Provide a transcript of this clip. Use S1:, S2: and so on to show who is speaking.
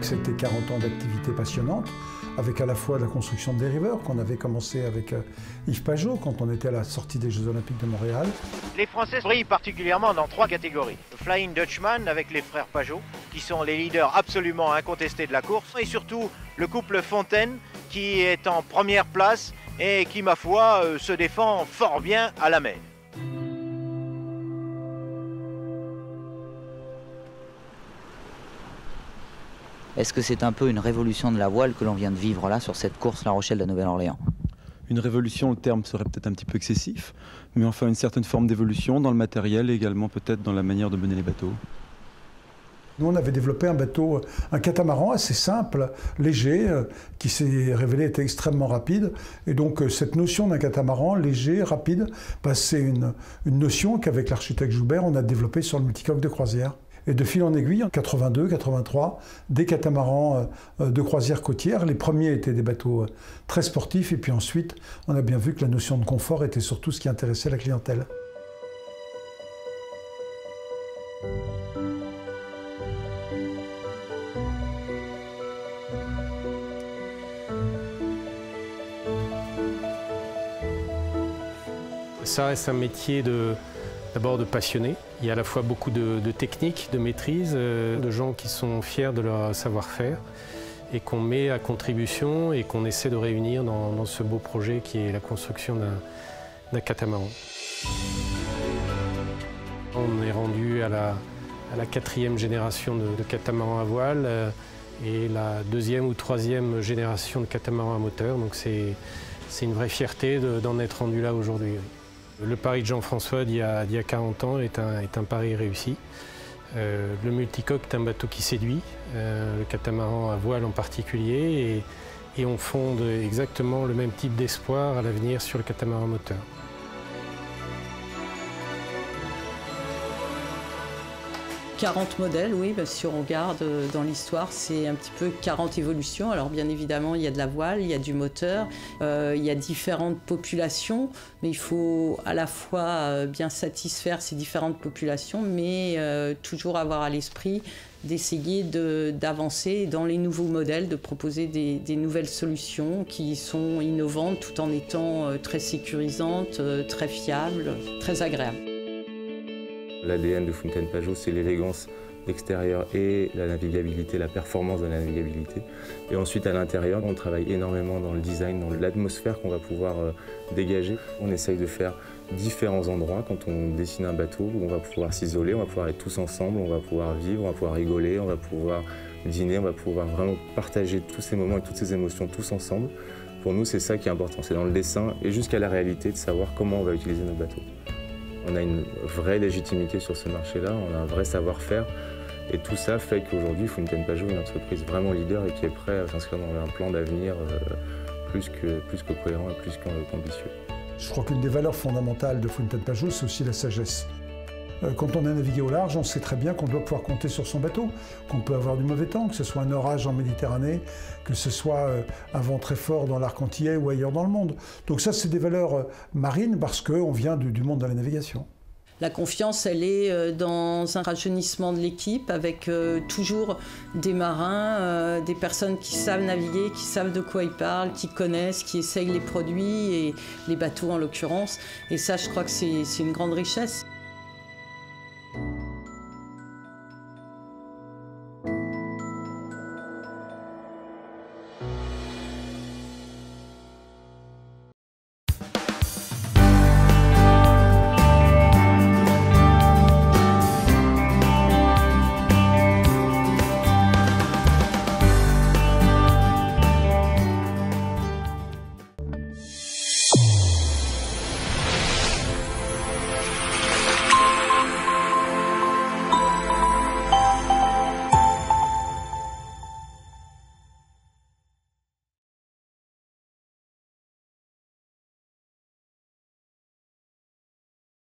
S1: c'était 40 ans d'activité passionnante, avec à la fois la construction de dériveurs qu'on avait commencé avec Yves Pajot quand on était à la sortie des Jeux Olympiques de Montréal.
S2: Les Français brillent particulièrement dans 3 catégories. Le Flying Dutchman avec les frères Pajot, qui sont les leaders absolument incontestés de la course, et surtout le couple Fontaine, qui est en première place et qui, ma foi, se défend fort bien à la mer.
S3: Est-ce que c'est un peu une révolution de la voile que l'on vient de vivre là sur cette course La Rochelle de Nouvelle-Orléans?
S4: Une révolution, le terme serait peut-être un petit peu excessif, mais enfin une certaine forme d'évolution dans le matériel et également peut-être dans la manière de mener les bateaux.
S1: Nous, on avait développé un bateau, un catamaran assez simple, léger, qui s'est révélé être extrêmement rapide. Et donc, cette notion d'un catamaran léger, rapide, c'est une notion qu'avec l'architecte Joubert, on a développée sur le multicoque de croisière. Et de fil en aiguille, en 82, 83, des catamarans de croisière côtière. Les premiers étaient des bateaux très sportifs. Et puis ensuite, on a bien vu que la notion de confort était surtout ce qui intéressait la clientèle.
S5: Ça reste un métier d'abord de passionnés. Il y a à la fois beaucoup de techniques, de maîtrise, de gens qui sont fiers de leur savoir-faire et qu'on met à contribution et qu'on essaie de réunir dans ce beau projet qui est la construction d'un catamaran. On est rendu à la 4e génération de catamarans à voile et la 2e ou 3e génération de catamarans à moteur. Donc c'est une vraie fierté d'en être rendu là aujourd'hui. Le pari de Jean-François d'il y a 40 ans est un pari réussi. Le multicoque est un bateau qui séduit, le catamaran à voile en particulier, et on fonde exactement le même type d'espoir à l'avenir sur le catamaran moteur. « 40 modèles, oui, si on regarde dans l'histoire, c'est un petit peu 40 évolutions. Alors bien évidemment, il y a de la voile, il y a du moteur, il y a différentes populations, mais il faut à la fois bien satisfaire ces différentes populations, mais toujours avoir à l'esprit d'essayer d'avancer dans les nouveaux modèles, de proposer des nouvelles solutions qui sont innovantes tout en étant très sécurisantes, très fiables, très agréables.
S6: L'ADN de Fountaine Pajot, c'est l'élégance extérieure et la navigabilité, la performance de la navigabilité. Et ensuite, à l'intérieur, on travaille énormément dans le design, dans l'atmosphère qu'on va pouvoir dégager. On essaye de faire différents endroits quand on dessine un bateau où on va pouvoir s'isoler, on va pouvoir être tous ensemble, on va pouvoir vivre, on va pouvoir rigoler, on va pouvoir dîner, on va pouvoir vraiment partager tous ces moments et toutes ces émotions tous ensemble. Pour nous, c'est ça qui est important, c'est dans le dessin et jusqu'à la réalité de savoir comment on va utiliser notre bateau. On a une vraie légitimité sur ce marché-là, on a un vrai savoir-faire et tout ça fait qu'aujourd'hui, Fountaine Pajot est une entreprise vraiment leader et qui est prête à s'inscrire dans un plan d'avenir plus que cohérent et plus qu'ambitieux.
S1: Je crois qu'une des valeurs fondamentales de Fountaine Pajot, c'est aussi la sagesse. Quand on a navigué au large, on sait très bien qu'on doit pouvoir compter sur son bateau, qu'on peut avoir du mauvais temps, que ce soit un orage en Méditerranée, que ce soit un vent très fort dans l'arc antillais ou ailleurs dans le monde. Donc ça, c'est des valeurs marines parce qu'on vient du monde de la navigation.
S7: La confiance, elle est dans un rajeunissement de l'équipe avec toujours des marins, des personnes qui savent naviguer, qui savent de quoi ils parlent, qui connaissent, qui essayent les produits et les bateaux en l'occurrence. Et ça, je crois que c'est une grande richesse.